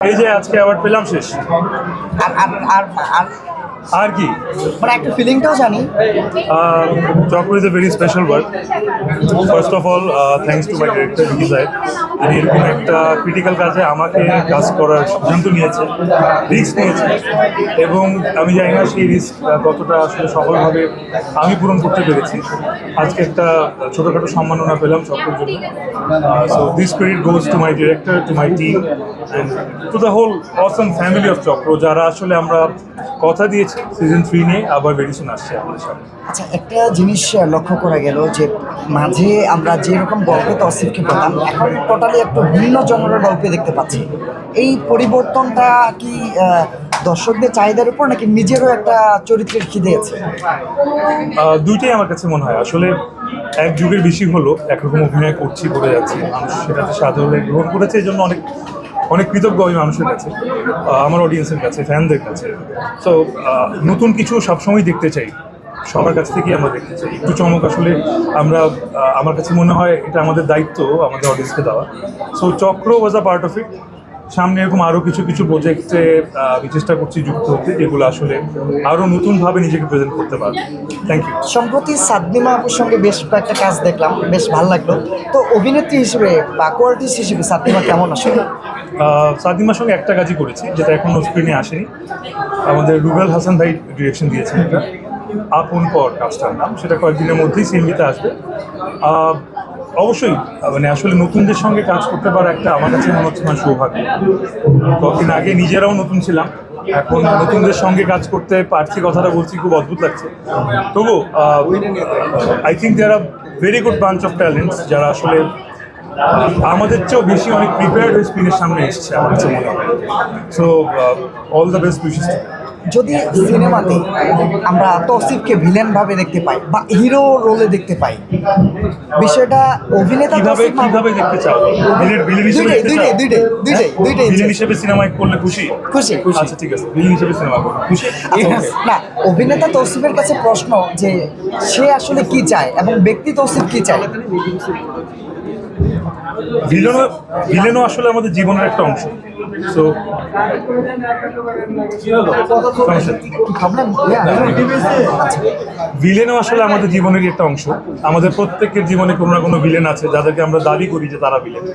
এই যে আজকে অ্যাওয়ার্ড পেলাম শেষ আর আর আর আর আর কি মানে একটা ফিলিংটাও জানি। Chakra is a very special word. First of all thanks to my director Vicky সাহেব, যিনি এরকম একটা ক্রিটিক্যাল কাজে আমাকে কাজ করার সিদ্ধান্ত নিয়েছে, রিস্ক নিয়েছে, এবং আমি জানি না সেই রিস্ক কতটা আসলে সফলভাবে আমি পূরণ করতে পেরেছি। আজকে একটা ছোটোখাটো সম্মাননা পেলাম চক্রের জন্য। So this credit goes to my director, to my team and to the whole Assam family of Chakra, যারা আসলে আমরা কথা দিয়েছি সিজন 3 নিয়ে আবার ভেরিসুন আসছে আমাদের সামনে। আচ্ছা, একটা জিনিস লক্ষ্য করা গেল যে মাঝে আমরা যেরকম গল্পে তসিফকে পেতাম, এখন টোটালি একটা ভিন্ন জনরের গল্পে দেখতে পাচ্ছি। এই পরিবর্তনটা কি দর্শকদের চাহিদার উপর, নাকি নিজেরও একটা চরিত্রের খিদে আছে? দুইটাই আমার কাছে মনে হয়। আসলে এক যুগের বেশি হলো একরকম অভিনয় করছি, করে যাচ্ছি, মানুষ সেটাতে সাধারণ গ্রহণ করেছে, এই জন্য অনেক অনেক কৃতজ্ঞ আমি মানুষের কাছে, আমার অডিয়েন্সের কাছে, ফ্যানদের কাছে। সো নতুন কিছু সবসময় দেখতে চাই, সবার কাছ থেকেই আমরা দেখতে চাই একটু চমক। আসলে আমরা আমার কাছে মনে হয় এটা আমাদের দায়িত্ব আমাদের অডিয়েন্সকে দেওয়া। সো চক্র ওয়াজ আ পার্ট অফ ইট। সামনে এরকম আরও কিছু কিছু প্রজেক্টে আমি চেষ্টা করছি যুক্ত হতে, যেগুলো আসলে আরও নতুনভাবে নিজেকে প্রেজেন্ট করতে পারবে। Thank you. সম্প্রতি সাদনিমা আপুর সঙ্গে বেশ কয়েকটা কাজ দেখলাম, বেশ ভালো লাগলো। তো অভিনেত্রী হিসেবে বা কোয়ার্টিস্ট হিসেবে সাদনিমা কেমন আসলে? সাদিমার সঙ্গে একটা কাজই করেছি, যেটা এখনও স্ক্রিনে আসেনি। আমাদের রুবেল হাসান ভাই ডিরেকশন দিয়েছেন, এটা আপন পর কাজটার নাম। সেটা কয়েকদিনের মধ্যেই সিনেমাতে আসবে। অবশ্যই মানে আসলে নতুনদের সঙ্গে কাজ করতে পারা একটা আমার কাছে মনে হচ্ছে আমার সৌভাগ্য। কতদিন আগে নিজেরাও নতুন ছিলাম, এখন নতুনদের সঙ্গে কাজ করতে পারছি, কথাটা বলছি খুব অদ্ভুত লাগছে। তবু I think there are very good bunch of talents, যারা আসলে আমাদের চেয়েও বেশি অনেক প্রিপেয়ার্ড হয়ে স্ক্রিনের সামনে এসছে আমার কাছে মনে হয়। So all the best wishes. যদি সিনেমাতে আমরা তৌসিফকে ভিলেন ভাবে দেখতে পাই বা হিরো রোলে দেখতে পাই, বিষয়টা অভিনেতা কিভাবে দেখতে চাও? ভিলেন হিসেবে দেখতে চাও? দুইটাই ভিলেন হিসেবে সিনেমায় করলে খুশি? খুশি। আচ্ছা ঠিক আছে, ভিলেন হিসেবে সিনেমা করলে খুশি। না, অভিনেতা তৌসিফের কাছে প্রশ্ন যে সে আসলে কি চায় এবং ব্যক্তি তৌসিফ কি চায়। ভিলেনও আসলে আমাদের জীবনের একটা অংশ। সো ভিলেনও আসলে আমাদের জীবনেরই একটা অংশ। আমাদের প্রত্যেকের জীবনে কোনো না কোনো ভিলেন আছে, যাদেরকে আমরা দাবি করি যে তারা ভিলেন।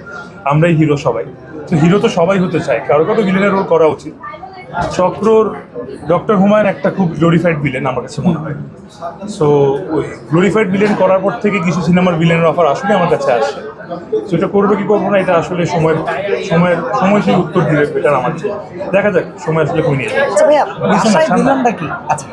আমরাই হিরো সবাই। তো হিরো তো সবাই হতে চায়, কারো কারো ভিলেনের রোল করা উচিত। চক্রর ডক্টর হুমায়ুন একটা খুব গ্লোরিফাইড ভিলেন আমার কাছে মনে হয়। সো ওই গ্লোরিফাইড ভিলেন করার পর থেকে কিছু সিনেমার ভিলেনের অফার আসলে আমার কাছে আসে। সেটা করবো কি করবো না, এটা আসলে সময় সেই উত্তর দিবে, বেটার আমার চেয়ে। দেখা যাক, সময় আসলে কই নিয়ে যাবে। আচ্ছা ভাইয়া, ভিলেনটা কি? আচ্ছা